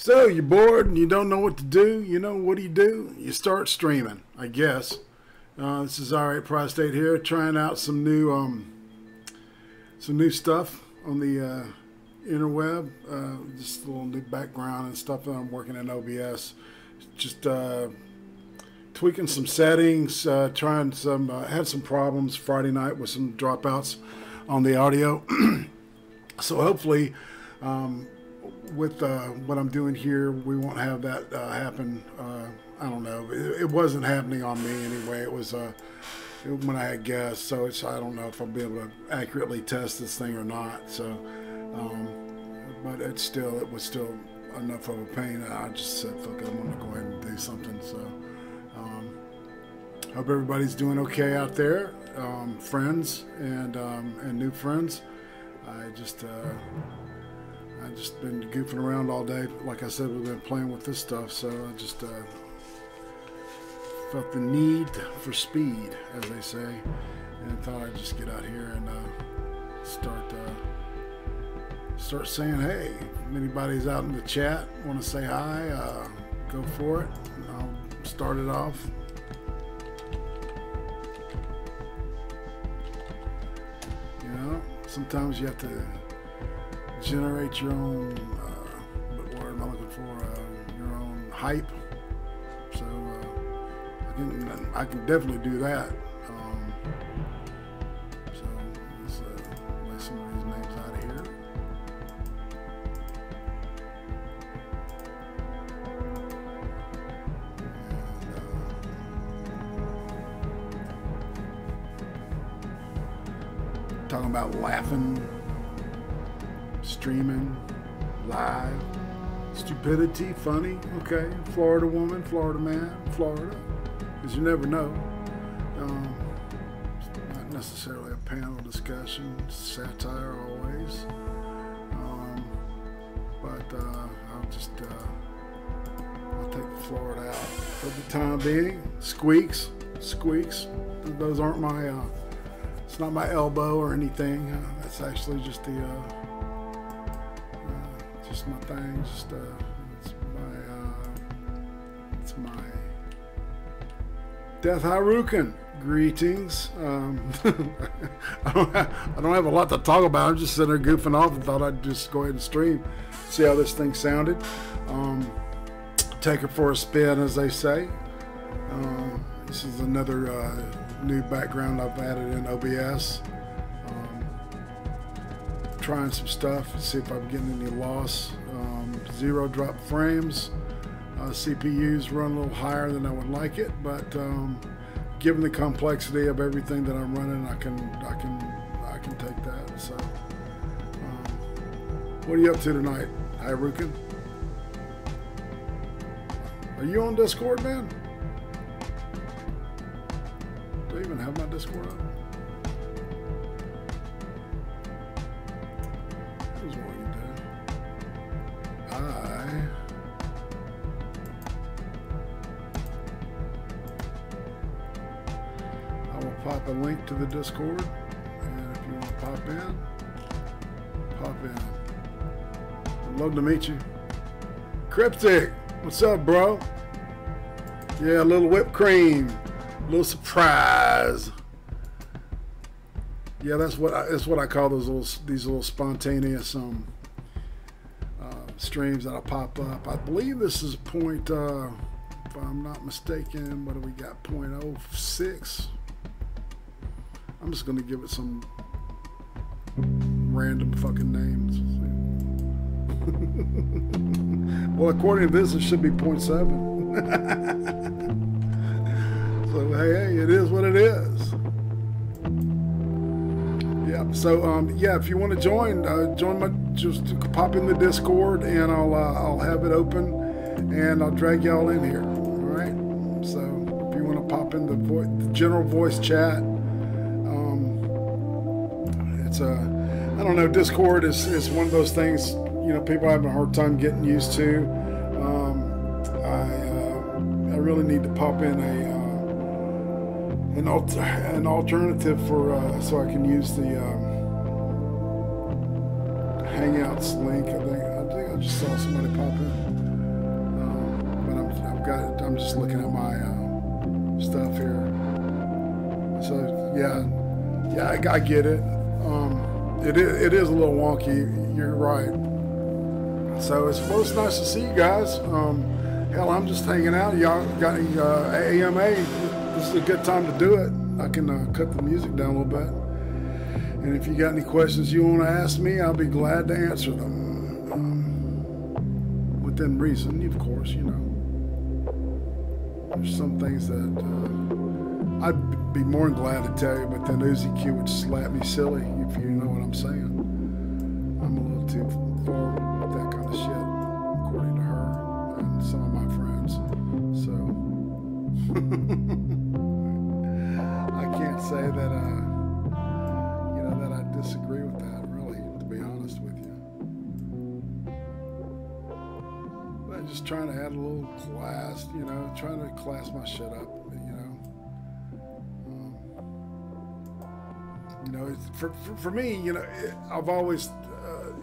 So you're bored and you don't know what to do. You know, what do? You start streaming, I guess. This is Irate Prostate here, trying out some new stuff on the interweb. Just a little new background and stuff that I'm working in OBS. Just tweaking some settings, trying some. Had some problems Friday night with some dropouts on the audio. So hopefully, with what I'm doing here, we won't have that happen. I don't know. It wasn't happening on me anyway. It was when I had guests, so I don't know if I'll be able to accurately test this thing or not. So, but it was still enough of a pain. I just said, "Fuck it, I'm gonna go ahead and do something." So, hope everybody's doing okay out there, friends and new friends. I just been goofing around all day. Like I said, we've been playing with this stuff, so I just felt the need for speed, as they say, and thought I'd just get out here and start saying, hey, if anybody's out in the chat, want to say hi, go for it. I'll start it off. You know, sometimes you have to generate your own, what word am I looking for? Your own hype. So I can definitely do that. So let's lay some of these names out of here. And, talking about laughing, streaming, live, stupidity, funny, okay, Florida woman, Florida man, Florida, because you never know. Not necessarily a panel discussion, satire always, but I'll take the Florida out for the time being. Squeaks, those aren't my, it's not my elbow or anything, that's actually just the, just my thing, it's my Death Harukan. Greetings. I don't have a lot to talk about. I'm just sitting there goofing off and thought I'd just go ahead and stream, see how this thing sounded. Take it for a spin, as they say. This is another new background I've added in OBS. Trying some stuff, see if I'm getting any loss. Zero drop frames. CPUs run a little higher than I would like it, but given the complexity of everything that I'm running, I can take that. So, what are you up to tonight, Harukan? Are you on Discord, man? Do I even have my Discord up? Here's what you do. I will pop a link to the Discord, and if you want to pop in, pop in. I'd love to meet you. Cryptic, what's up, bro? Yeah, a little whipped cream, a little surprise. Yeah, that's what I call these little spontaneous streams that I pop up. I believe this is point, if I'm not mistaken, what do we got? 0.06. I'm just gonna give it some random fucking names. Well, according to this, it should be 0.7. So hey, it is what it is. Yeah. So yeah, if you want to join just pop in the Discord, and I'll have it open, and I'll drag y'all in here. All right. So if you want to pop in the general voice chat. It's I don't know, Discord is one of those things, you know, people have a hard time getting used to. I really need to pop in an alternative for so I can use the Hangouts link. I think I just saw somebody pop in. I'm just looking at my stuff here. So yeah, I get it. It is a little wonky. You're right. So it's nice to see you guys. Hell, I'm just hanging out. Y'all got any AMA? This is a good time to do it. I can cut the music down a little bit. And if you got any questions you want to ask me, I'll be glad to answer them. Within reason, of course, you know. There's some things that I'd be more than glad to tell you, but then Uzi Q would slap me silly, if you know what I'm saying. I'm a little too far with that kind of shit, according to her and some of my friends. So I can't say that that I disagree with that, really, to be honest with you. But just trying to add a little class, you know, trying to class my shit up, you know. For me, you know, I've always,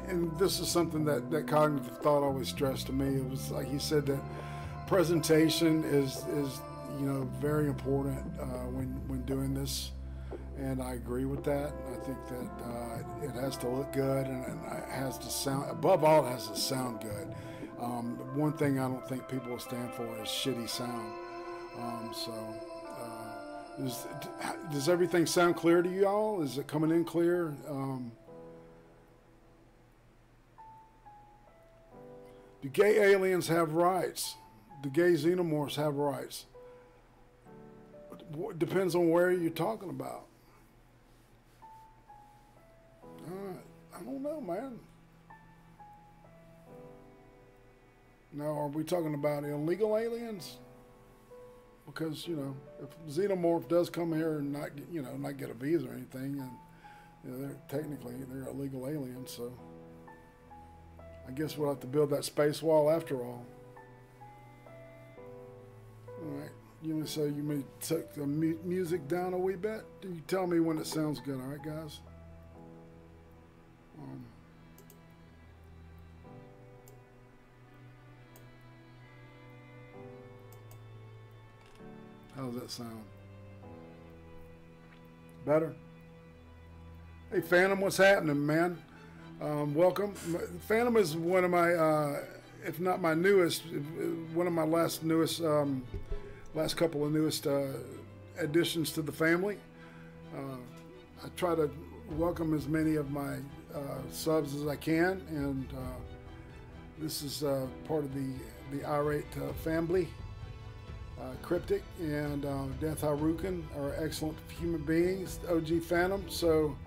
and this is something that cognitive thought always stressed to me. It was like he said that presentation is you know, very important when doing this, and I agree with that. I think that it has to look good, and it has to sound. Above all, it has to sound good. One thing I don't think people will stand for is shitty sound. Does everything sound clear to you all? Is it coming in clear? Do gay aliens have rights? Do gay xenomorphs have rights? It depends on where you're talking about. I don't know, man. Now, are we talking about illegal aliens? Because, you know, if xenomorph does come here and not get a visa or anything, and you know, they're illegal aliens, so I guess we'll have to build that space wall after all. All right, so you may take the music down a wee bit. You tell me when it sounds good, all right, guys? How does that sound? Better? Hey, Phantom, what's happening, man? Welcome. Phantom is one of my, if not my newest, one of my last couple of newest additions to the family. I try to welcome as many of my subs as I can, and this is part of the Irate family. Cryptic and Death Harukan are excellent human beings, OG Phantom. So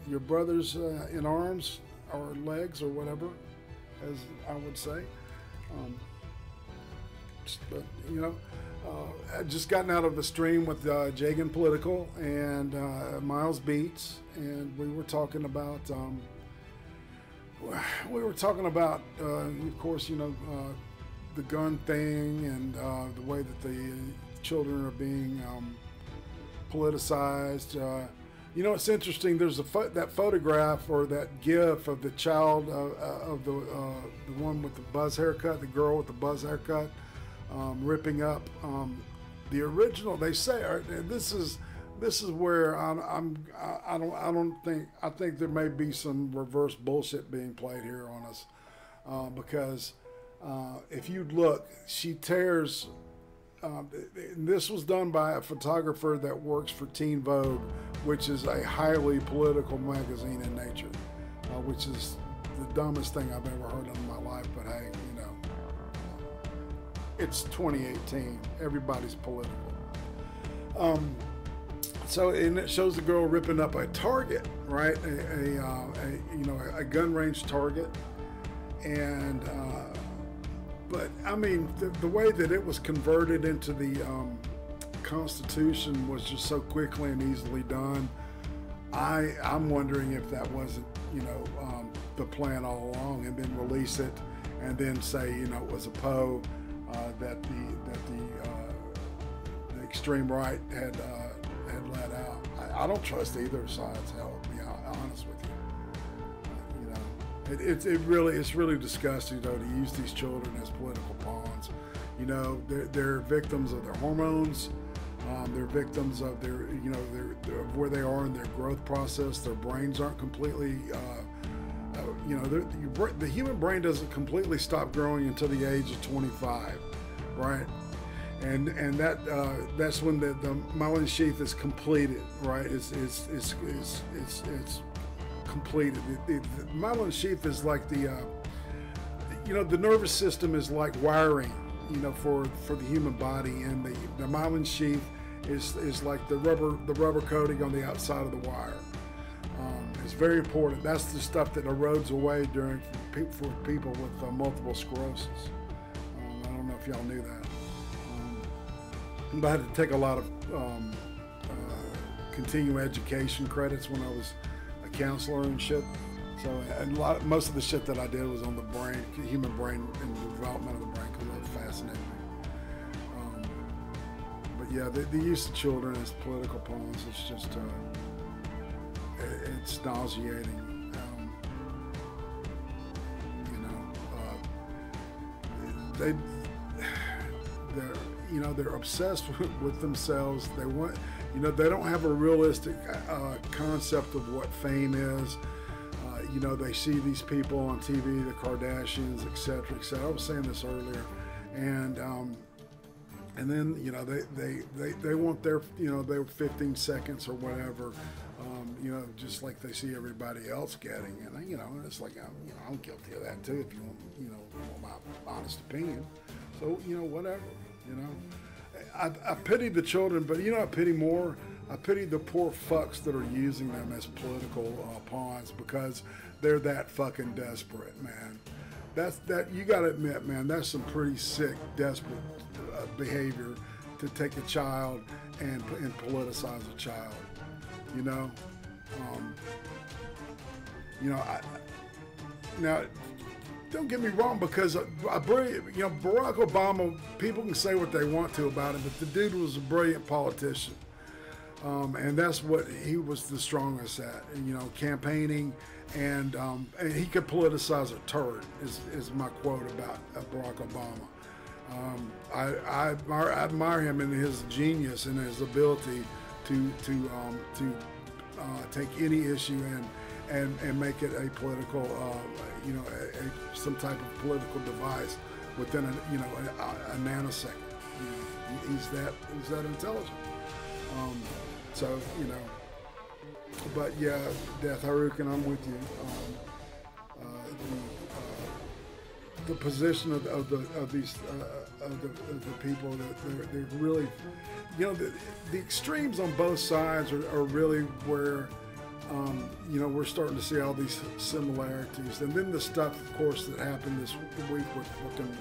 your brothers in arms or legs or whatever, as I would say. But you know, I just gotten out of the stream with Jagan Political and Miles Beats, and we were talking about of course, you know, the gun thing and the way that the children are being politicized. You know, it's interesting. There's that photograph or that GIF of the child of the one with the buzz haircut, the girl with the buzz haircut, ripping up the original. They say this is where I think there may be some reverse bullshit being played here on us because. If you look, she tears. This was done by a photographer that works for Teen Vogue, which is a highly political magazine in nature, which is the dumbest thing I've ever heard in my life. But hey, you know, it's 2018. Everybody's political. So, and it shows the girl ripping up a target, right? A gun range target, and. But I mean, the way that it was converted into the Constitution was just so quickly and easily done. I'm wondering if that wasn't, you know, the plan all along, and then release it, and then say, you know, it was a Poe that the extreme right had let out. I don't trust either side's hell, to be honest with you. You know, It's really disgusting though to use these children as political pawns. You know, they're victims of their hormones. They're victims of their, you know, of where they are in their growth process. Their brains aren't completely, you know, the human brain doesn't completely stop growing until the age of 25, right? And that's when the myelin sheath is completed, right? It's completed. The myelin sheath is like the, you know, the nervous system is like wiring, you know, for the human body, and the myelin sheath is like the rubber coating on the outside of the wire. It's very important. That's the stuff that erodes away for people with multiple sclerosis. I don't know if y'all knew that. But I had to take a lot of continuing education credits when I was a counselor and shit. So, and most of the shit that I did was on the brain, human brain, and the development of the brain, because that fascinated me. But yeah, the use of children as political pawns is just, it's nauseating. You know, they're obsessed with themselves. They want, you know, they don't have a realistic concept of what fame is. You know, they see these people on TV, the Kardashians, etc., etc. I was saying this earlier, and then, you know, they want their, you know, their 15 seconds or whatever, you know, just like they see everybody else getting, and you know, it's like, you know, I'm guilty of that too, if you want, you know, my honest opinion. So, you know, whatever, you know, I pity the children, but you know, I pity more. I pity the poor fucks that are using them as political pawns, because they're that fucking desperate, man. That you got to admit, man, that's some pretty sick, desperate behavior to take a child and politicize a child. You know, now don't get me wrong, because Barack Obama, people can say what they want to about him, but the dude was a brilliant politician. And that's what he was the strongest at, and, you know, campaigning, and he could politicize a turd, is my quote about Barack Obama. I admire him in his genius and his ability to take any issue and make it a political, you know, some type of political device within a nanosecond. You know, he's that intelligent. So, you know, but yeah, Death Harukin, I'm with you. The position of these people, that they're really, you know, the extremes on both sides are really where, you know, we're starting to see all these similarities. And then the stuff, of course, that happened this week with fucking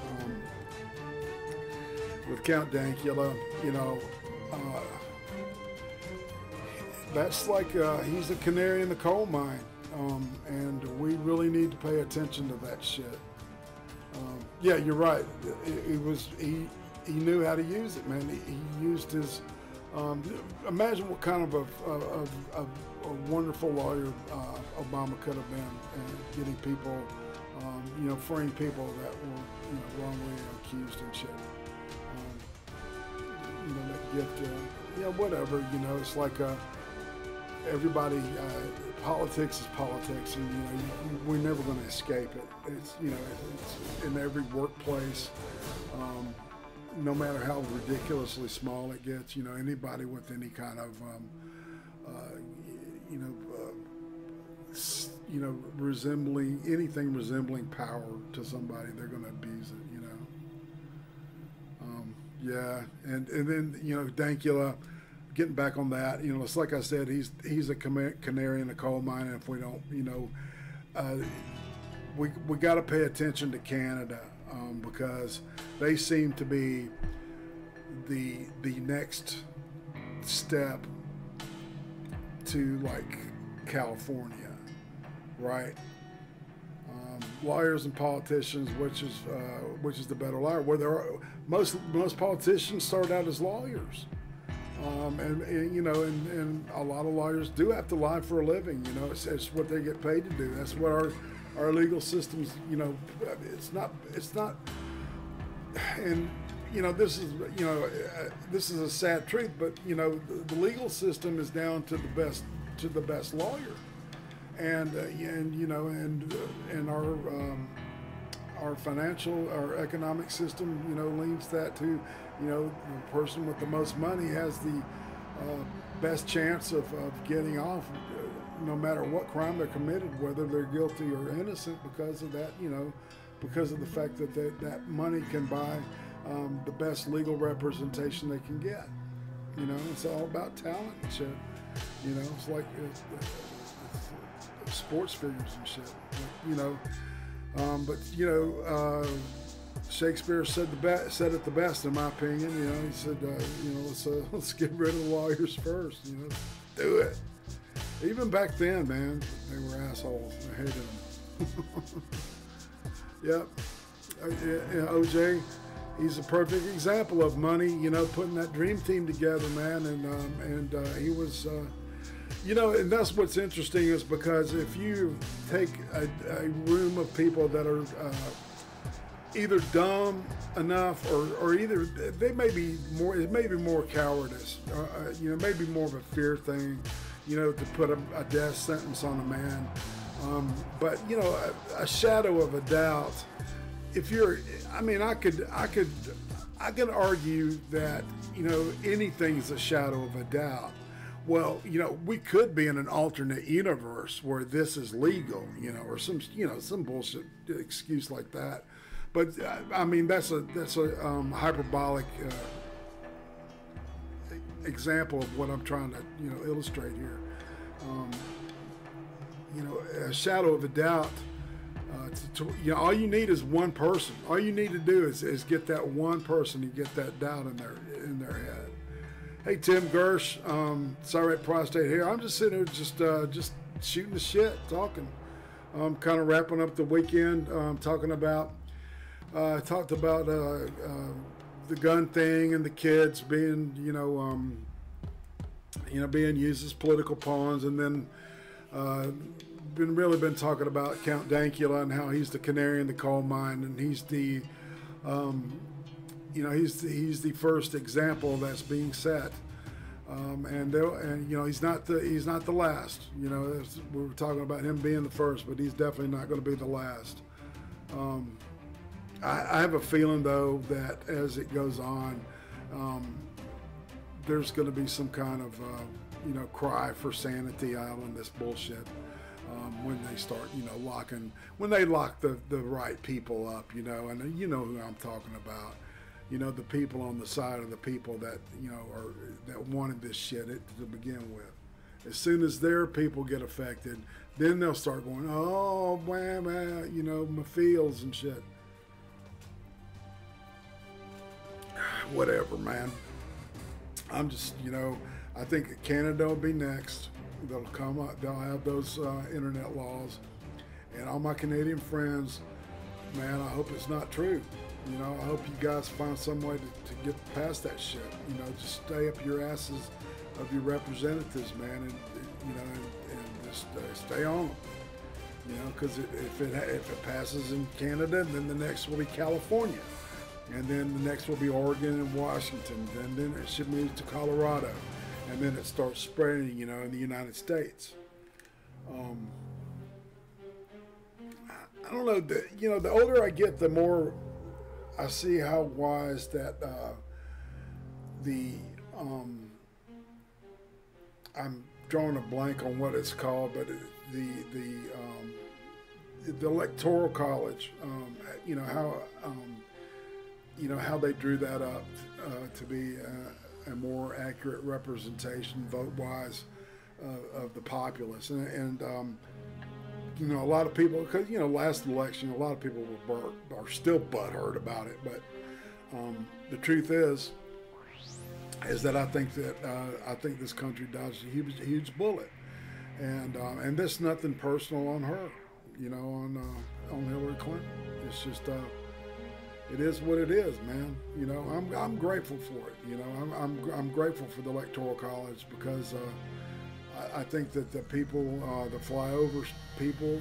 with Count Dankula, you know. That's like he's a canary in the coal mine, and we really need to pay attention to that shit. Yeah, you're right. He knew how to use it, man. He used his. Imagine what kind of a wonderful lawyer Obama could have been, getting people, you know, freeing people that were, you know, wrongly accused and shit. You know, that gift, you know, whatever. You know, it's like everybody, politics is politics, and, you know, we're never going to escape it. It's, you know, it's in every workplace, no matter how ridiculously small it gets. You know, anybody with any kind of, anything resembling power to somebody, they're going to abuse it. You know. Yeah, and then, you know, Dankula. Getting back on that, you know, it's like I said, he's a canary in the coal mine, and if we don't, you know, we got to pay attention to Canada, because they seem to be the next step to, like, California, right? Lawyers and politicians, which is the better lawyer? Where most politicians start out as lawyers. And you know, and a lot of lawyers do have to lie for a living. You know, it's what they get paid to do. That's what our legal systems, it's not, and this is, this is a sad truth, but the legal system is down to the best lawyer, and our financial, our economic system, leans that to, the person with the most money has the best chance of getting off, no matter what crime they're committed, whether they're guilty or innocent, because of that, because of the fact that that money can buy the best legal representation they can get. It's all about talent and shit. It's like it's sports figures and shit. But Shakespeare said it the best, in my opinion. He said, let's get rid of the lawyers first. Do it. Even back then, man, they were assholes. I hated them. Yep. OJ, he's a perfect example of money. Putting that dream team together, man, and he was. And that's what's interesting, is because if you take a room of people that are either dumb enough or either they may be more, it may be more cowardice, maybe more of a fear thing, to put a death sentence on a man. But a shadow of a doubt. If you're, I could argue that anything's a shadow of a doubt. Well, we could be in an alternate universe where this is legal, or some bullshit excuse like that. But that's a hyperbolic example of what I'm trying to illustrate here. A shadow of a doubt. All you need is one person. All you need to do is get that one person and get that doubt in their head. Hey, Tim Gersh, Irate Prostate here. I'm just sitting here just shooting the shit, talking. Kind of wrapping up the weekend, talking about, talked about the gun thing and the kids being, being used as political pawns, and then been talking about Count Dankula and how he's the canary in the coal mine, and he's the he's the first example that's being set, and he's not the last. We were talking about him being the first, but he's definitely not going to be the last. I have a feeling though that as it goes on, there's going to be some kind of cry for sanity out on this bullshit. When they start, when they lock the right people up, and who I'm talking about, the people on the side of the people that, that wanted this shit to begin with. As soon as their people get affected, then they'll start going, oh, man, my feels and shit. Whatever, man. I'm just, I think Canada will be next. They'll come up, they'll have those internet laws. And all my Canadian friends, man, I hope it's not true. I hope you guys find some way to get past that shit. Just stay up your asses of your representatives, man, and just stay on them. Because if it passes in Canada, then the next will be California. And then the next will be Oregon and Washington. Then it should move to Colorado. And then it starts spreading, in the United States. I don't know. The older I get, the more I see how wise that I'm drawing a blank on what it's called, but the Electoral College. How they drew that up to be a more accurate representation, vote-wise, of the populace. And a lot of people, because, last election, a lot of people are still butthurt about it. But the truth is that I think this country dodged a huge bullet. And there's nothing personal on her, on Hillary Clinton. It's just, it is what it is, man. I'm grateful for it. I'm grateful for the Electoral College because I think that the people, the flyover people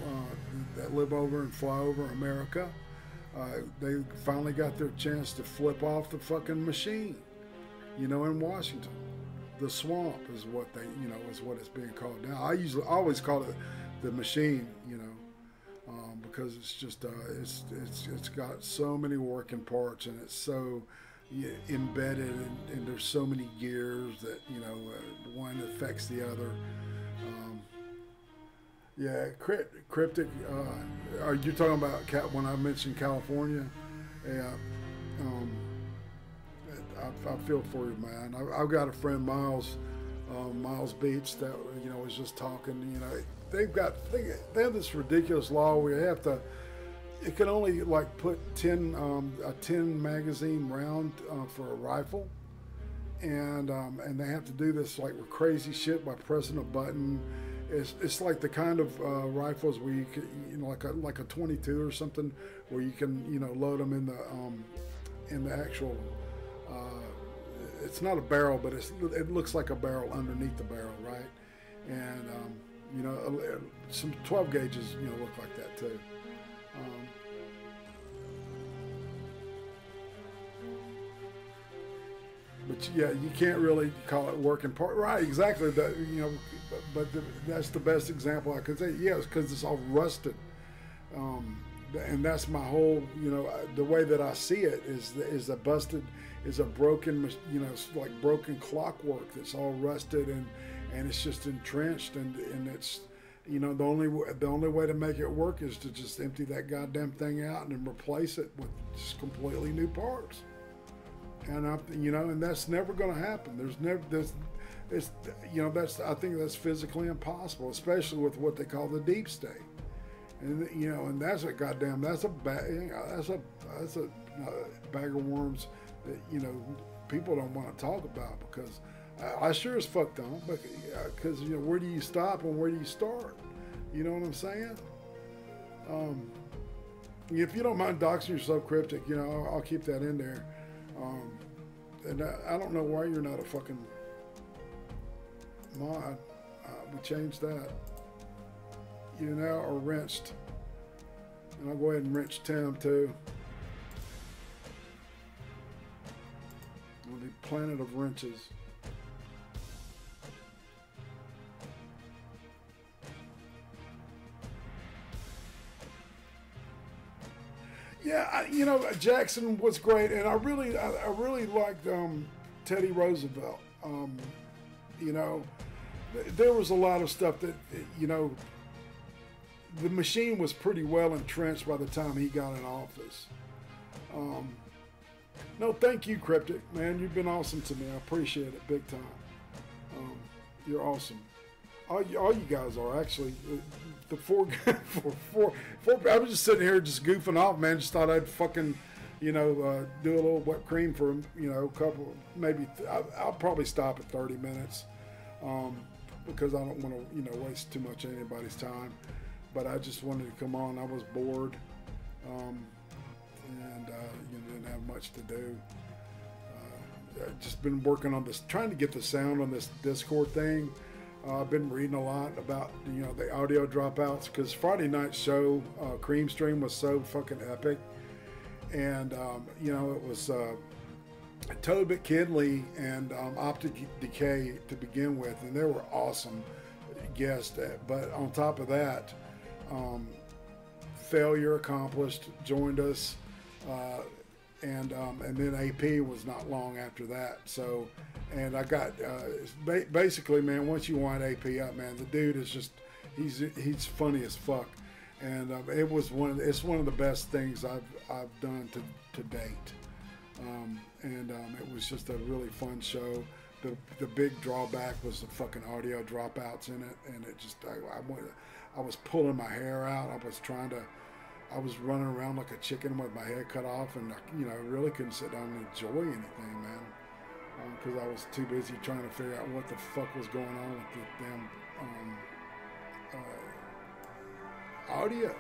that live over and fly over America, they finally got their chance to flip off the fucking machine, you know, in Washington. The swamp is what they, you know, is what it's being called now. I always call it the machine, you know, because it's just, it's got so many working parts, and it's so embedded, and there's so many gears that, you know, one affects the other. Yeah, cryptic. Are you talking about when I mentioned California? Yeah. I feel for you, man. I've got a friend, Miles Beach, that, you know, was just talking. You know, they have this ridiculous law where you have to. It can only like put a 10 magazine round for a rifle, and they have to do this like with crazy shit by pressing a button. It's like the kind of rifles where you can, you know, like a 22 or something, where you can, you know, load them in the actual. It's not a barrel, but it looks like a barrel underneath the barrel, right? And you know, some 12 gauges, you know, look like that too. But yeah, you can't really call it working part, right? Exactly. You know, that's the best example I could say. Yeah, it's because it's all rusted, and that's my whole. You know, the way that I see it is a busted, is a broken. You know, it's like broken clockwork that's all rusted, and it's just entrenched, and it's. You know, the only way to make it work is to just empty that goddamn thing out and then replace it with just completely new parts. And you know, and that's never going to happen. It's, you know, I think that's physically impossible, especially with what they call the deep state. And you know, and that's a bag of worms that, you know, people don't want to talk about, because I sure as fuck don't. Because you know, where do you stop and where do you start? You know what I'm saying? If you don't mind doxing yourself, Cryptic, you know, I'll keep that in there. And I don't know why you're not a fucking mod. We changed that. You now are wrenched. And I'll go ahead and wrench Tim too. On the planet of wrenches. Yeah, you know, Jackson was great, and I really liked Teddy Roosevelt. You know, there was a lot of stuff that, you know, the machine was pretty well entrenched by the time he got in office. No, thank you, Cryptic, man. You've been awesome to me. I appreciate it big time. You're awesome. All you guys are, actually. The four, I was just sitting here just goofing off, man. Just thought I'd fucking, you know, do a little wet cream for, you know, a couple, maybe, I'll probably stop at 30 minutes because I don't want to, you know, waste too much of anybody's time. But I just wanted to come on. I was bored, and you know, didn't have much to do. I've just been working on this, trying to get the sound on this Discord thing. I've been reading a lot about, you know, the audio dropouts, because Friday night show, Creem stream was so fucking epic. And, you know, it was Tobit Kidley and Optic Decay to begin with, and they were awesome guests. But on top of that, Failure Accomplished joined us, and then AP was not long after that. So, and I got basically, man, once you wind AP up, man, the dude is just he's funny as fuck, and it's one of the best things I've done to date, and it was just a really fun show. The big drawback was the fucking audio dropouts in it, and it just I was pulling my hair out. I was running around like a chicken with my head cut off, and you know, I really couldn't sit down and enjoy anything, man, because I was too busy trying to figure out what the fuck was going on with the damn audio.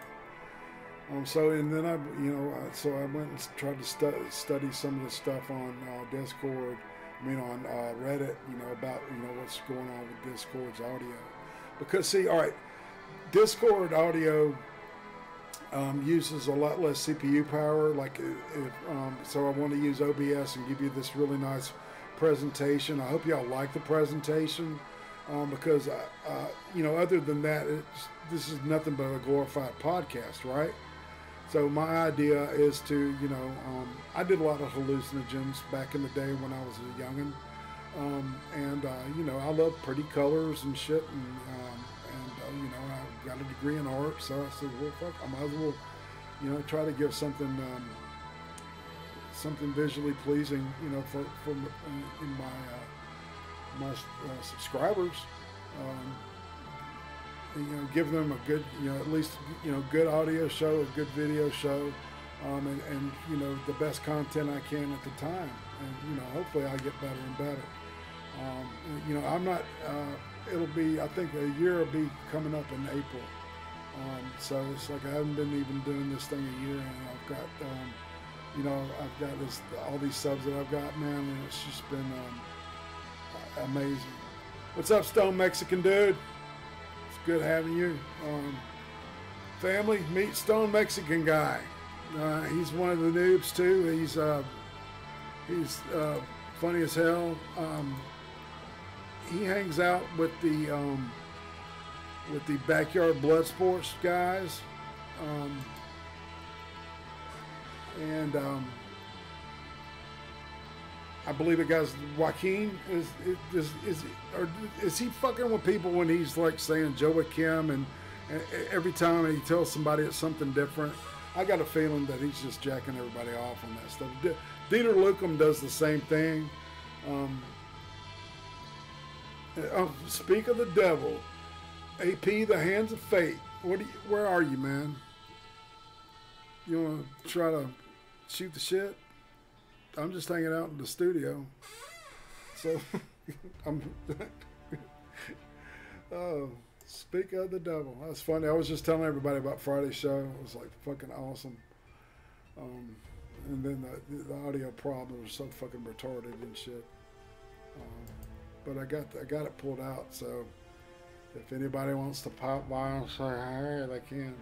So, and then I went and tried to study some of the stuff on Discord, on Reddit, about what's going on with Discord's audio. Because see, all right, Discord audio uses a lot less CPU power. So I want to use OBS and give you this really nice presentation. I hope y'all like the presentation, because other than that, this is nothing but a glorified podcast, right? So my idea is to, I did a lot of hallucinogens back in the day when I was a youngin', I love pretty colors and shit, and I got a degree in art, so I said, well, fuck, I might as well, try to give something visually pleasing, for my subscribers. Give them a good, at least, good audio show, a good video show, and the best content I can at the time. And, hopefully I get better and better. I'm not, it'll be, I think a year will be coming up in April. So it's like I haven't been even doing this thing a year, and I've got, I've got all these subs that I've got, man, and it's just been amazing. What's up, Stone Mexican dude? Good having you. Family, meet Stone Mexican guy. He's one of the noobs too. He's funny as hell. He hangs out with the backyard blood sports guys, I believe the guy's Joaquin. Is he fucking with people when he's like saying Joaquin, and every time he tells somebody it's something different? I got a feeling that he's just jacking everybody off on that stuff. Dieter Lucum does the same thing. Speak of the devil, AP, the hands of fate. Where are you, man? You want to try to shoot the shit? I'm just hanging out in the studio, so oh, speak of the devil. That's funny. I was just telling everybody about Friday's show. It was like fucking awesome. And then the audio problems were so fucking retarded and shit. But I got it pulled out. So if anybody wants to pop by and say hey, they can.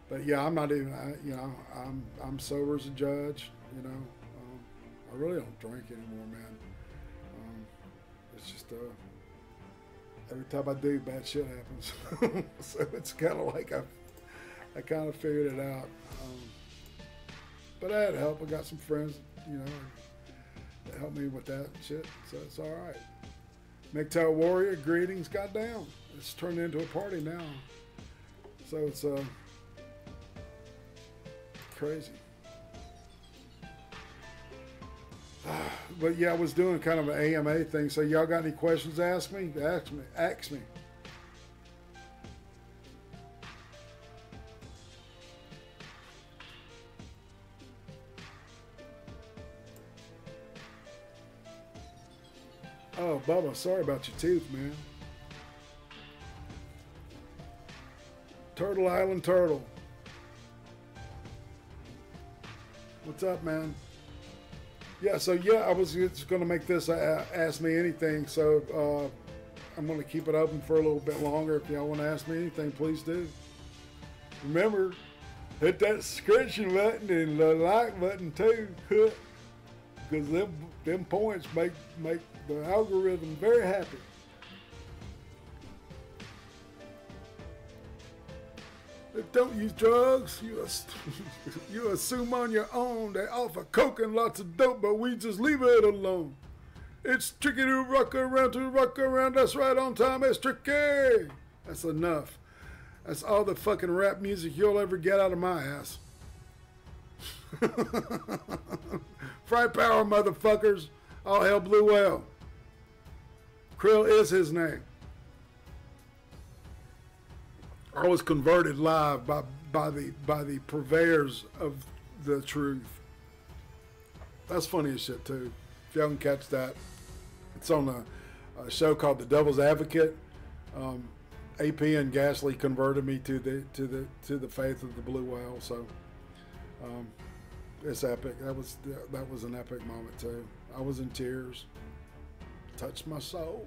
But yeah, I'm not even. I'm sober as a judge. I really don't drink anymore, man. It's just every time I do, bad shit happens. So it's kind of like I kind of figured it out. But I had help. I got some friends, that helped me with that shit. So it's all right. MGTOW Warrior, greetings. Goddamn, it's turned into a party now. So it's crazy. But yeah, I was doing kind of an AMA thing. So y'all got any questions to ask me? Ask me. Oh, Bubba, sorry about your tooth, man. Turtle Island Turtle. What's up, man? Yeah, so yeah, I was just going to make this Ask Me Anything, so I'm going to keep it open for a little bit longer. If y'all want to ask me anything, please do. Remember, hit that subscription button and the like button too, because them points make the algorithm very happy. Don't use drugs. You assume on your own. They offer coke and lots of dope, but we just leave it alone. It's tricky to rock around. That's right on time. It's tricky. That's enough. That's all the fucking rap music you'll ever get out of my ass. Fry power, motherfuckers. All hell Blue Whale. Krill is his name. I was converted live by the purveyors of the truth. That's funny as shit too. If y'all can catch that, it's on a show called The Devil's Advocate. AP and Gasly converted me to the faith of the Blue Whale. So it's epic. That was an epic moment too. I was in tears. Touched my soul.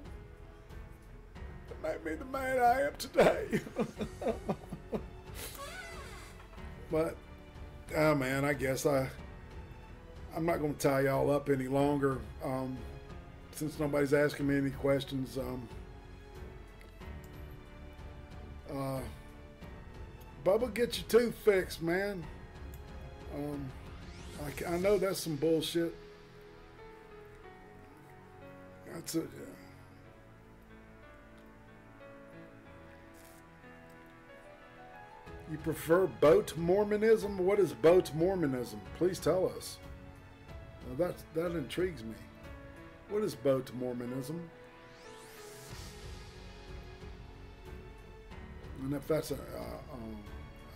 It made me the man I am today. But, oh man, I guess I'm not going to tie y'all up any longer. Since nobody's asking me any questions, Bubba, get your tooth fixed, man. I know that's some bullshit. That's it. You prefer boat Mormonism? What is boat Mormonism? Please tell us. That intrigues me. What is boat Mormonism? And if that's an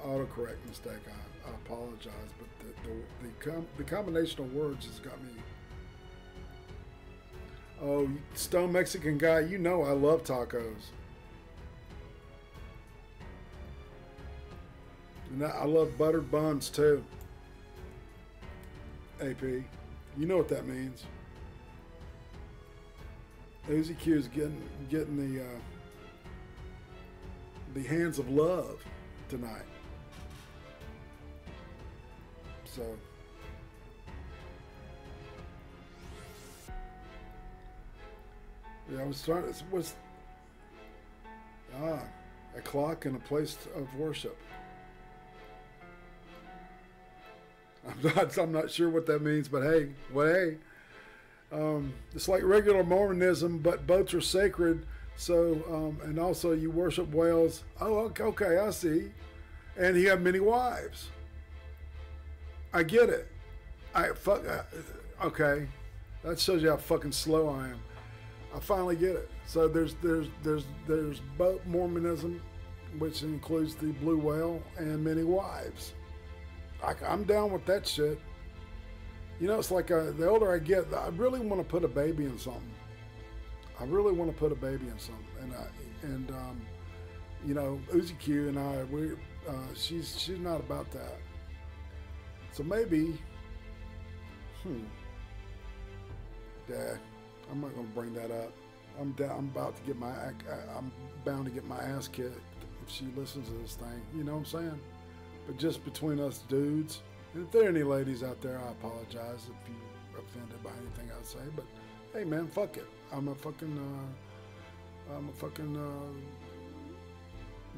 autocorrect mistake, I apologize. But the combination of words has got me. Oh, Stone Mexican guy, you know I love tacos. And I love buttered buns too. AP, you know what that means. Uzi Q is getting the hands of love tonight. So yeah, I was trying. What's a clock and a place of worship. I'm not sure what that means, but hey, it's like regular Mormonism, but boats are sacred. So, and also you worship whales. Oh, okay, I see. And he had many wives. I get it. Okay, that shows you how fucking slow I am. I finally get it. So there's boat Mormonism, which includes the blue whale and many wives. I'm down with that shit. You know, it's like the older I get, I really want to put a baby in something. I really want to put a baby in something, and you know, Uzi Q and I, she's not about that. So maybe, yeah, I'm not going to bring that up. I'm about to get I'm bound to get my ass kicked if she listens to this thing. You know what I'm saying? But just between us dudes, and if there are any ladies out there, I apologize if you're offended by anything I say. But hey, man, fuck it. I'm a fucking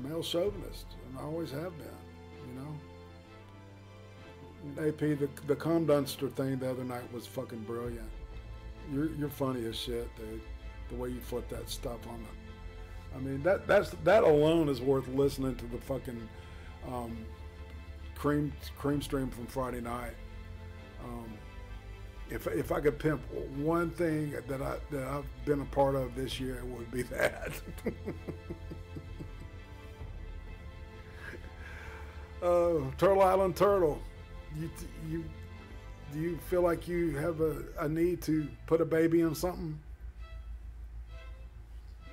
male chauvinist, and I always have been. You know. AP, the cum dumpster thing the other night was fucking brilliant. You're funny as shit, dude. The way you flip that stuff on it. I mean, that alone is worth listening to the fucking Creem stream from Friday night. If I could pimp one thing that I've been a part of this year, it would be that. Turtle Island Turtle, do you feel like you have a need to put a baby in something?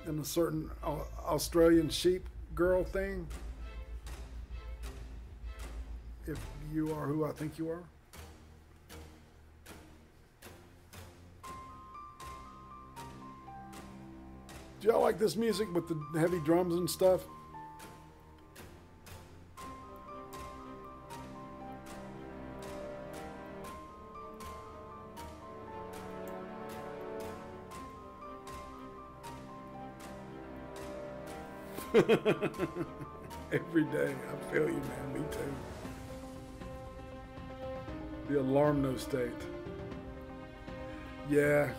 In a certain Australian sheep girl thing? If you are who I think you are? Do y'all like this music with the heavy drums and stuff? Every day. I feel you, man. Me too. The alarm no state. Yeah.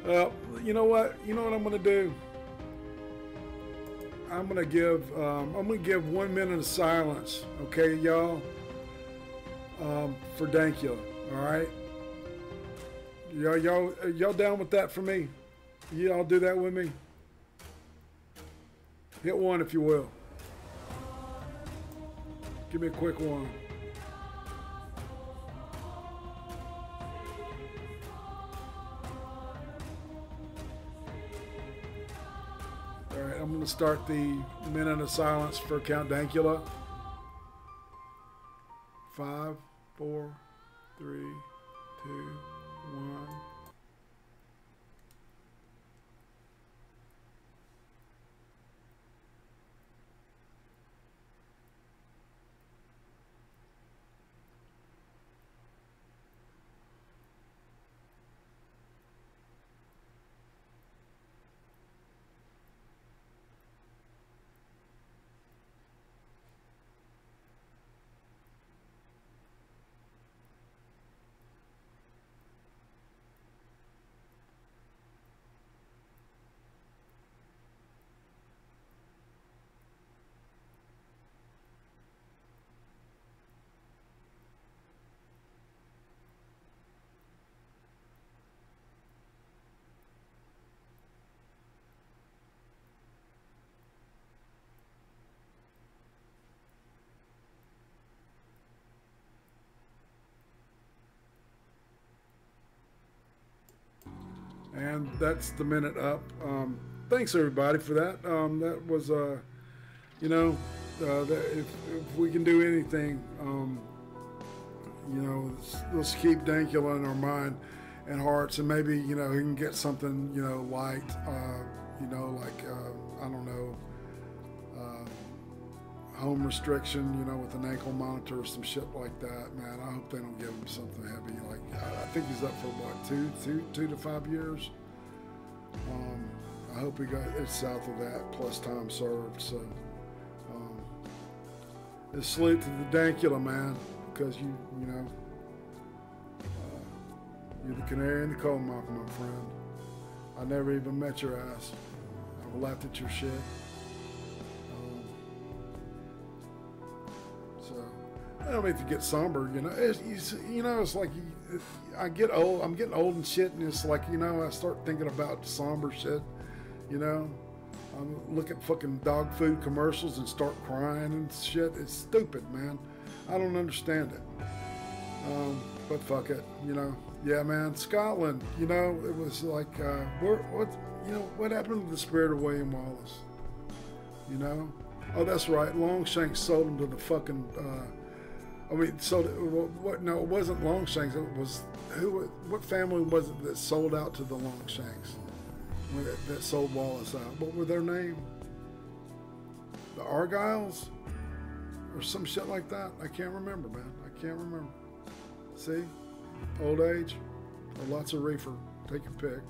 Well, you know what? You know what I'm gonna do? I'm gonna give 1 minute of silence, okay, y'all? For Dankula, all right? Y'all down with that for me? Y'all do that with me? Hit one if you will. Give me a quick one. All right, I'm going to start the minute of silence for Count Dankula. 5, 4, 3, 2, 1. And that's the minute up. Thanks everybody for that. That was, you know, if we can do anything, you know, let's keep Dankula in our mind and hearts, and maybe, you know, he can get something, you know, light, you know, like, I don't know, home restriction, you know, with an ankle monitor or some shit like that, man. I hope they don't give him something heavy. Like, I think he's up for what, 2 to 5 years. I hope he got it's south of that plus time served. So, it's salute to the Dankula, man, because you know, you're the canary in the coal mine, my friend. I never even met your ass. I laughed at your shit. I don't mean to get somber, you know. You know, it's like I get old. I'm getting old and shit, and it's like, you know, I start thinking about somber shit. You know, I look at fucking dog food commercials and start crying and shit. It's stupid, man. I don't understand it. But fuck it, you know. Yeah, man. Scotland, you know, it was like, what happened to the spirit of William Wallace? You know. Oh, that's right. Longshanks sold him to the fucking. I mean, so what? No, it wasn't Longshanks. It was who? What family was it that sold out to the Longshanks? That sold Wallace out. What were their name? The Argyles, or some shit like that. I can't remember, man. I can't remember. See, old age, or lots of reefer. Take your pick.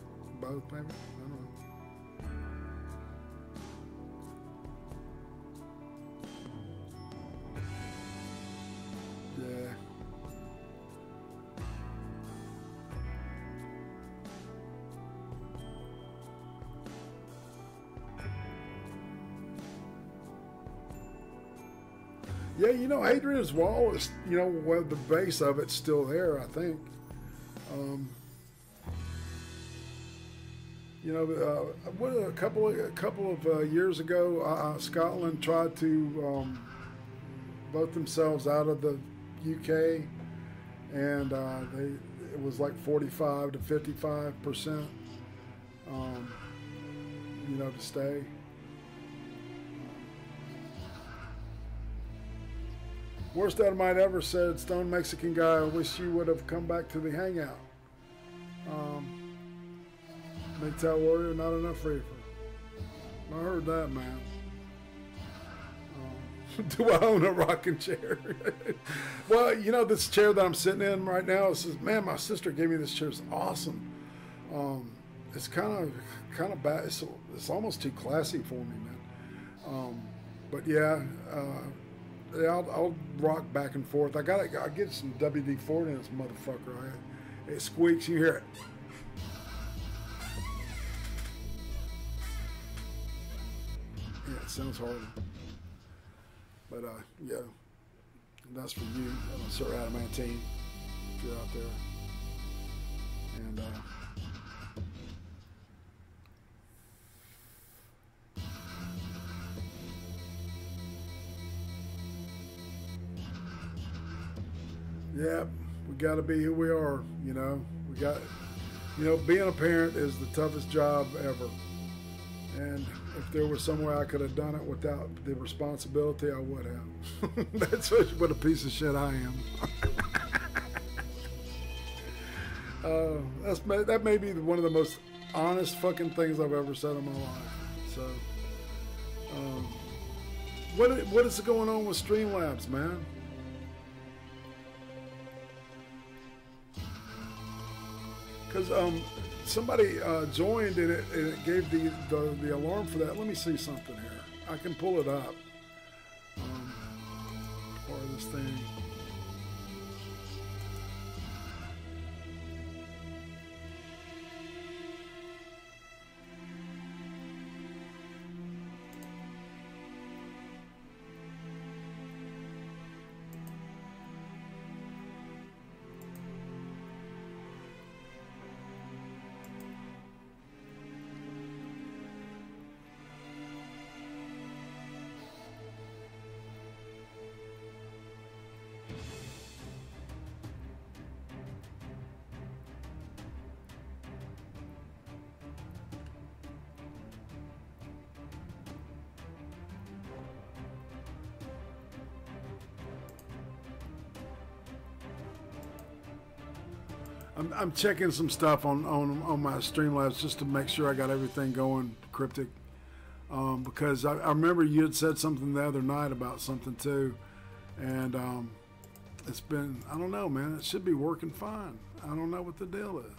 Both, maybe. I don't know. Yeah. Yeah, you know, Hadrian's Wall is, you know, well, the base of it's still there, I think. You know, a couple of years ago, Scotland tried to vote themselves out of the UK, and it was like 45 to 55%, you know, to stay. Worst Adamite ever said, "Stone Mexican guy, I wish you would have come back to the hangout." Meteor Warrior, not enough reefer. I heard that, man. Do I own a rocking chair? Well, you know, this chair that I'm sitting in right now, it says, man, my sister gave me this chair. It's awesome. It's kind of bad. It's almost too classy for me, man. But yeah, I'll rock back and forth. I get some WD-40 in this motherfucker. It squeaks. You hear it. Yeah, it sounds hard. But yeah, that's for you, Sir Adamantine, if you're out there. And yeah, we got to be who we are, you know. We got, you know, being a parent is the toughest job ever. And if there was somewhere I could have done it without the responsibility, I would have. That's what a piece of shit I am. That may be one of the most honest fucking things I've ever said in my life. So, what is going on with Streamlabs, man? Because somebody joined and it gave the alarm for that. Let me see something here. I can pull it up. Part of this thing. I'm checking some stuff on my Streamlabs just to make sure I got everything going, Cryptic. Because I remember you had said something the other night about something too, and it's been, I don't know, man. It should be working fine. I don't know what the deal is.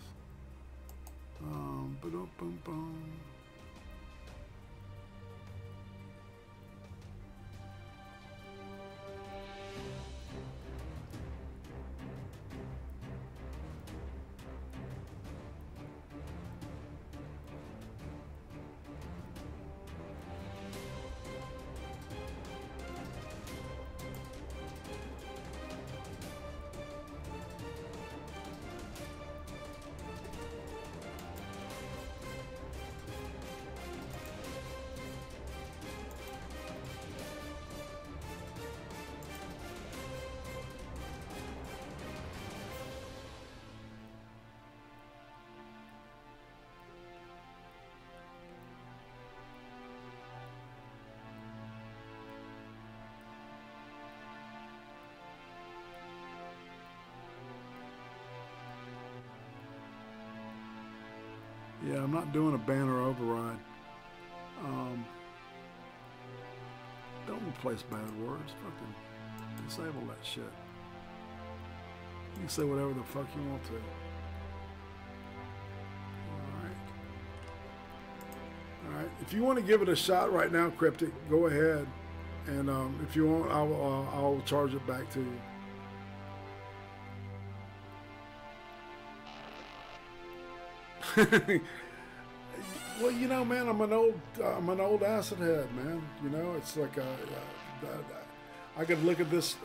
Yeah, I'm not doing a banner override. Don't replace bad words. Fucking disable that shit. You can say whatever the fuck you want to. Alright. If you want to give it a shot right now, Cryptic, go ahead. And if you want, I'll charge it back to you. Well, you know, man, I'm an old acid head, man. You know, it's like I could look at this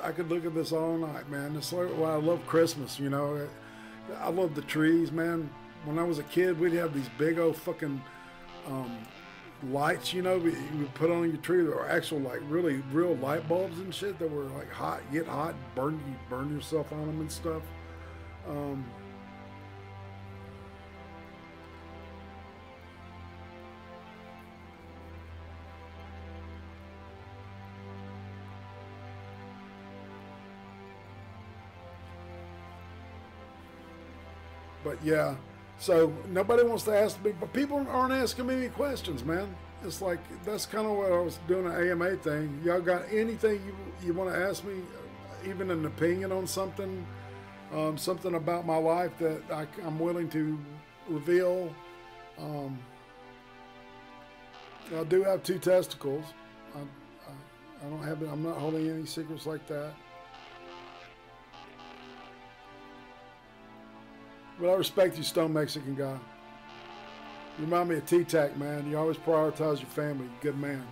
all night, man. It's like why I love Christmas. You know, I love the trees, man. When I was a kid, we'd have these big old fucking lights. You know, you put on your tree. There were actual like real light bulbs and shit that were like hot, get hot, burn yourself on them and stuff. But yeah, so nobody wants to ask me, but people aren't asking me any questions, man. It's like, that's kind of what I was doing an AMA thing. Y'all got anything you want to ask me, even an opinion on something, something about my life that I'm willing to reveal. I do have 2 testicles. I don't have, I'm not holding any secrets like that. But I respect you, Stone Mexican guy. You remind me of T-Tac, man. You always prioritize your family. Good man.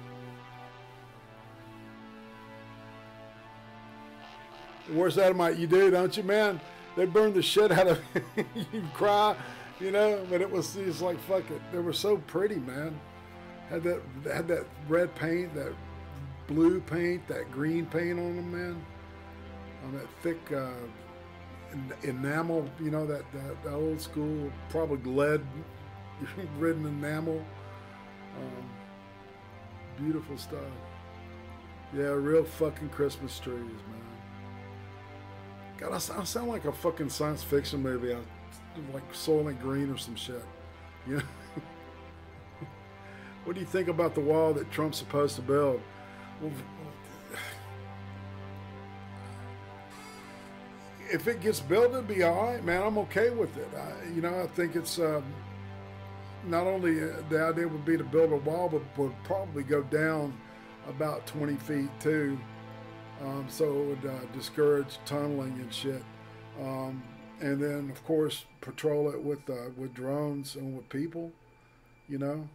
The worst Adamite you do, don't you, man? They burned the shit out of you. You cry, you know, but it's like, fuck it. They were so pretty, man. Had that red paint, that blue paint, that green paint on them, man. On that thick enamel, you know, that old school, probably lead ridden enamel. Beautiful stuff. Yeah, real fucking Christmas trees, man. God, I sound like a fucking science fiction movie. like Soylent Green or some shit. You know? What do you think about the wall that Trump's supposed to build? Well, if it gets built, it'll be all right, man. I'm okay with it. You know, I think it's not only the idea would be to build a wall, but would probably go down about 20 feet too. So it would discourage tunneling and shit. And then, of course, patrol it with drones and with people, you know.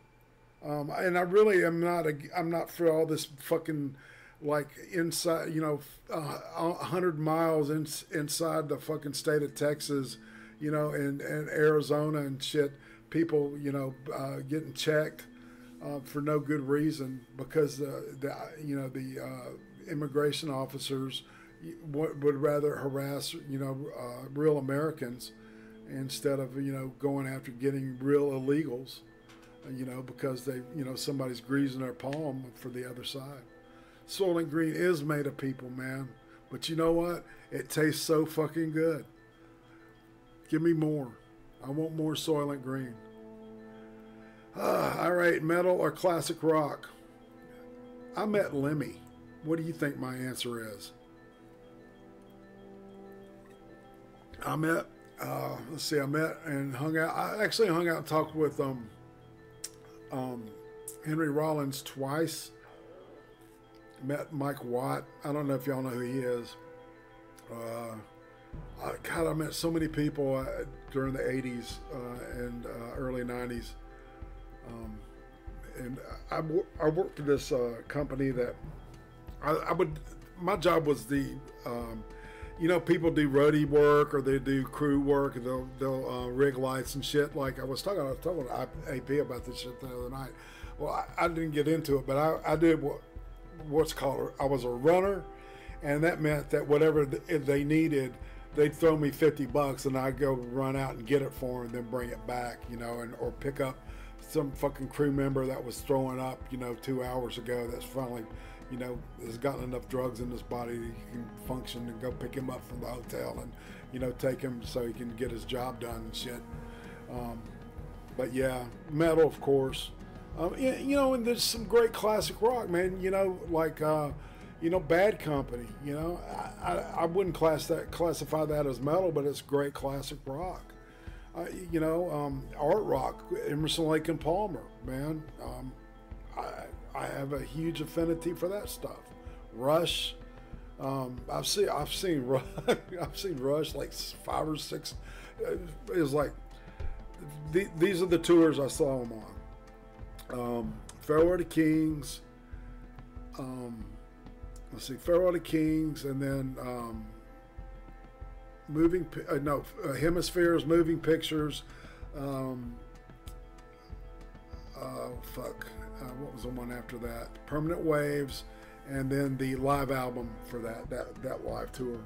And I really am not. I'm not for all this fucking like inside, you know, 100 miles inside the fucking state of Texas, you know, and Arizona and shit. People, you know, getting checked for no good reason because the immigration officers would rather harass, you know, real Americans instead of, you know, going after getting real illegals, you know, because they, you know, somebody's greasing their palm for the other side. Soylent Green is made of people, man. But you know what? It tastes so fucking good. Give me more. I want more Soylent Green. All right, metal or classic rock? I met Lemmy. What do you think my answer is? I met and hung out. I actually hung out and talked with Henry Rollins twice. Met Mike Watt. I don't know if y'all know who he is. God, I met so many people during the 80s and early 90s. And I worked for this company that my job was the, you know, people do roadie work or they do crew work and they'll rig lights and shit. Like I was talking to AP about this shit the other night. Well, I didn't get into it, but I did what's called, I was a runner, and that meant that whatever they needed, they'd throw me $50 and I'd go run out and get it for them and then bring it back, you know, or pick up some fucking crew member that was throwing up, you know, 2 hours ago that's finally, you know, has gotten enough drugs in his body that he can function, and go pick him up from the hotel and, you know, take him so he can get his job done and shit. But yeah, metal, of course. You know, and there's some great classic rock, man. You know, like, you know, Bad Company. You know, I wouldn't classify that as metal, but it's great classic rock. You know, art rock, Emerson, Lake and Palmer, man. I have a huge affinity for that stuff. Rush. I've seen Rush. I've seen Rush like 5 or 6. It was like these are the tours I saw them on. Farewell to Kings. Let's see, Farewell to Kings, and then Hemispheres, Moving Pictures. What was the one after that? Permanent Waves, and then the live album for that live tour.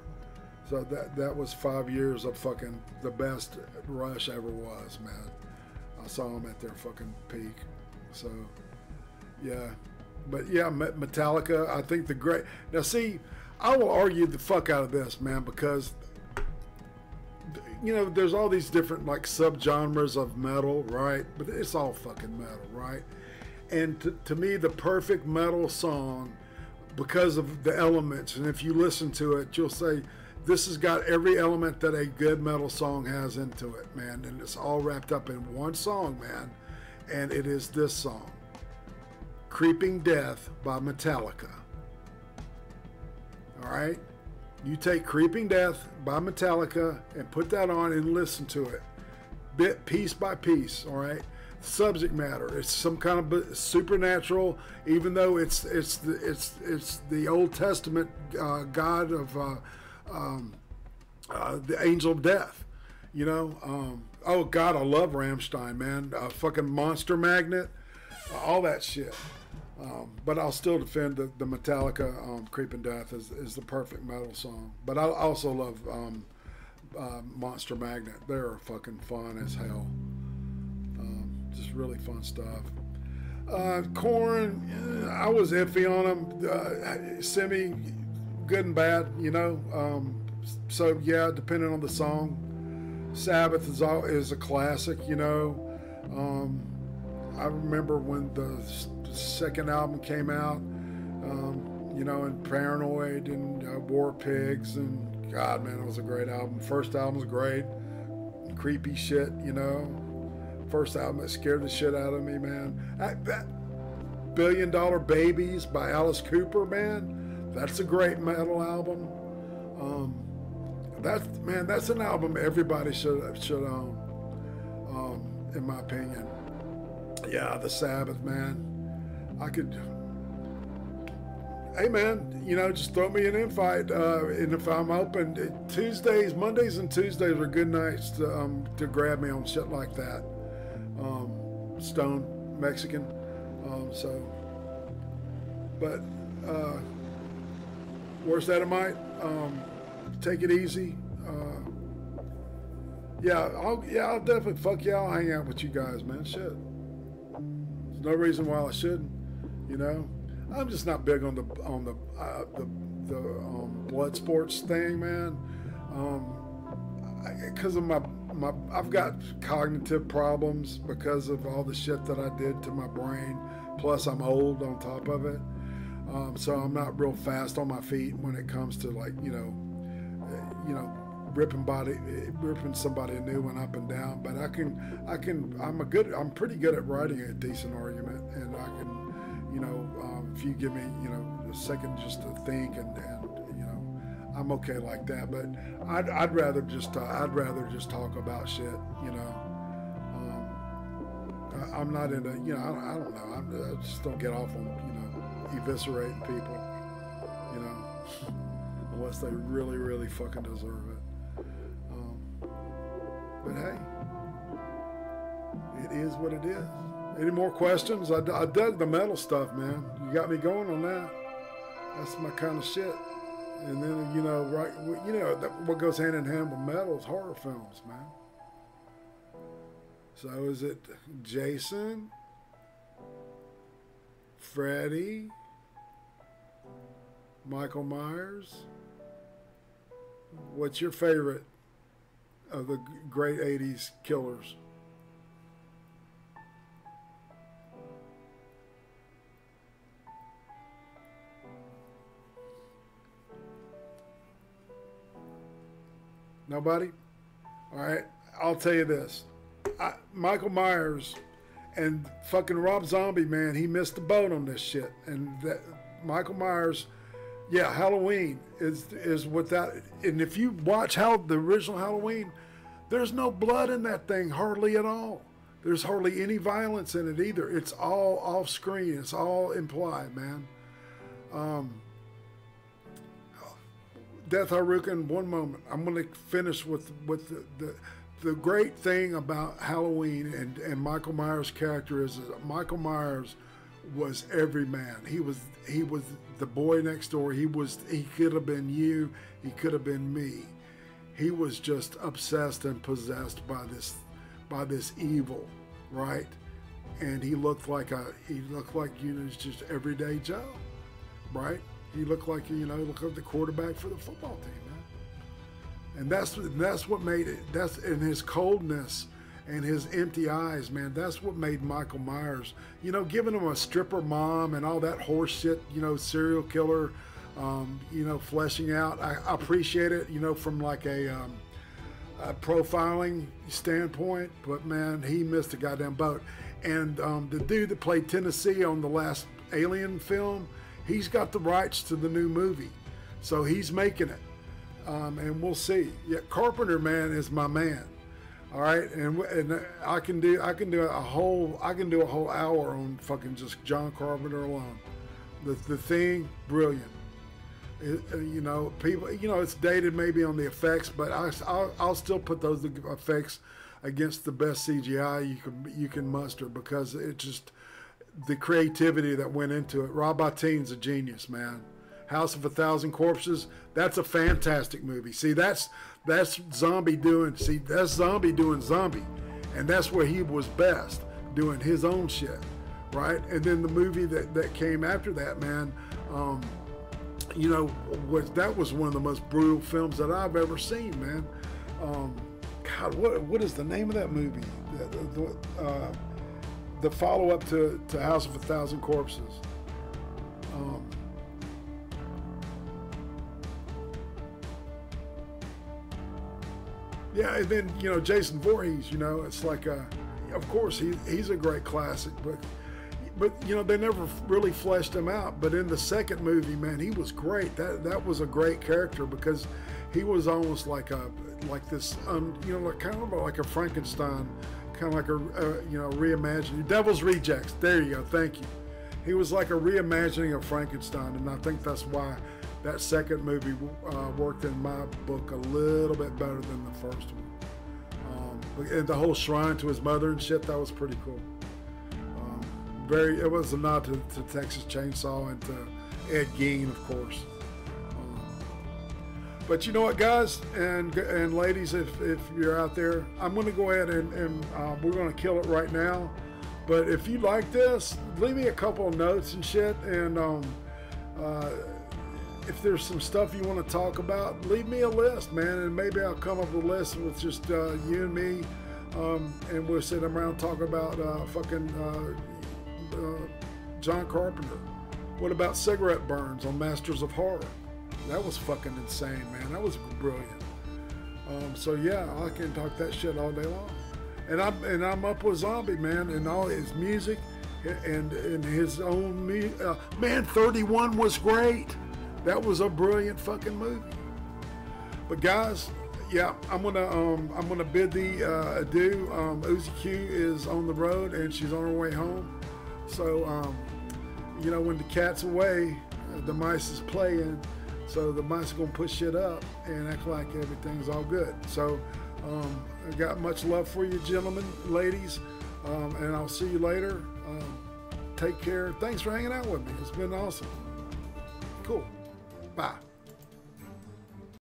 So that was 5 years of fucking the best Rush ever was, man. I saw them at their fucking peak. So, yeah. But yeah, Metallica, I think the great... Now see, I will argue the fuck out of this, man, because, you know, there's all these different, like, subgenres of metal, right? But it's all fucking metal, right? And to me, the perfect metal song, because of the elements, and if you listen to it, you'll say, this has got every element that a good metal song has into it, man. And it's all wrapped up in one song, man. And it is this song, Creeping Death by Metallica. All right? You take Creeping Death by Metallica and put that on and listen to it, piece by piece, all right? Subject matter, it's some kind of supernatural, even though it's the Old Testament God of the angel of death, you know. Oh God, I love Rammstein, man. Fucking Monster Magnet, all that shit. But I'll still defend the Metallica Creeping Death is the perfect metal song. But I also love Monster Magnet. They're fucking fun as hell. Just really fun stuff. Korn, I was iffy on them. Semi good and bad, you know. So yeah, depending on the song. Sabbath is a classic, you know. I remember when the second album came out, you know, and Paranoid and War Pigs, and God, man, it was a great album. First album was great. Creepy shit, you know. First album that scared the shit out of me, man. That $1 Billion Babies by Alice Cooper, man, that's a great metal album. That's an album everybody should own, in my opinion. Yeah, the Sabbath, man. Hey, man, you know, just throw me an invite, and if I'm open, Mondays and Tuesdays are good nights to grab me on shit like that. Stone Mexican. Worst Edomite, take it easy. I'll definitely, fuck yeah, I'll hang out with you guys, man. Shit. There's no reason why I shouldn't, you know. I'm just not big on the blood sports thing, man. Because of I've got cognitive problems because of all the shit that I did to my brain. Plus, I'm old on top of it, so I'm not real fast on my feet when it comes to, like, you know, ripping somebody a new one up and down. But I'm pretty good at writing a decent argument, and I can, you know, if you give me, you know, a second just to think, and you know, I'm okay like that. But I'd rather just talk about shit, you know. I'm not into, you know, I don't know. I just don't get off on, you know, eviscerating people, you know, unless they really, really fucking deserve it. But hey, it is what it is. Any more questions? I dug the metal stuff, man. You got me going on that. That's my kind of shit. And then, you know, what goes hand in hand with metal is horror films, man. So is it Jason, Freddy, Michael Myers? What's your favorite of the great 80s killers? Nobody? All right, I'll tell you this. Michael Myers and fucking Rob Zombie, man, he missed the boat on this shit. And that Michael Myers, yeah, Halloween is what that. And if you watch the original Halloween, there's no blood in that thing hardly at all. There's hardly any violence in it either. It's all off screen. It's all implied, man. Death Haruka, one moment. I'm going to finish with the great thing about Halloween and Michael Myers' character is that Michael Myers was every man. He was the boy next door. He could have been you. He could have been me. He was just obsessed and possessed by this evil, right? And he looked like you know, just everyday Joe, right? He looked like, you know, the quarterback for the football team, man. And that's what made it. That's in his coldness and his empty eyes, man. That's what made Michael Myers, you know, giving him a stripper mom and all that horse shit, you know, serial killer, you know, fleshing out. I appreciate it, you know, from like a profiling standpoint. But man, he missed a goddamn boat. And the dude that played Tennessee on the last Alien film, he's got the rights to the new movie, so he's making it, and we'll see. Yeah, Carpenter, man, is my man. All right, and I can do a whole hour on fucking just John Carpenter alone. The Thing, brilliant. You know, people, you know, it's dated maybe on the effects, but I'll still put those effects against the best CGI you can muster, because it just, the creativity that went into it. Rob Bottin's a genius, man. House of a Thousand Corpses, that's a fantastic movie. See, that's Zombie doing Zombie, and that's where he was best, doing his own shit, right? And then the movie that came after that, man, you know, that was one of the most brutal films that I've ever seen, man. God, what is the name of that movie? The follow-up to House of a Thousand Corpses. Yeah, and then, you know, Jason Voorhees, you know, it's like, of course, he's a great classic, but you know, they never really fleshed him out. But in the second movie, man, he was great. That was a great character because he was almost like this, you know, like, kind of like a Frankenstein, kind of like a you know, reimagining. Devil's Rejects. There you go. Thank you. He was like a reimagining of Frankenstein, and I think that's why that second movie worked in my book a little bit better than the first one. And the whole shrine to his mother and shit, that was pretty cool. It was a nod to Texas Chainsaw and to Ed Gein, of course. But you know what, guys and ladies, if you're out there, I'm going to go ahead and we're going to kill it right now. But if you like this, leave me a couple of notes and shit, and if there's some stuff you want to talk about, leave me a list, man, and maybe I'll come up with a list with just you and me, and we'll sit around talk about John Carpenter. What about cigarette burns on Masters of Horror? That was fucking insane, man. That was brilliant. So yeah, I can talk that shit all day long. And I'm up with Zombie, man, and all his music and his own man. 31 was great. That was a brilliant fucking movie. But guys, yeah, I'm gonna bid the adieu. Uzi Q is on the road and she's on her way home. So you know, when the cat's away, the mice is playing. So the mice are gonna push shit up and act like everything's all good. So I got much love for you, gentlemen, ladies, and I'll see you later. Take care. Thanks for hanging out with me. It's been awesome. Cool. Bye.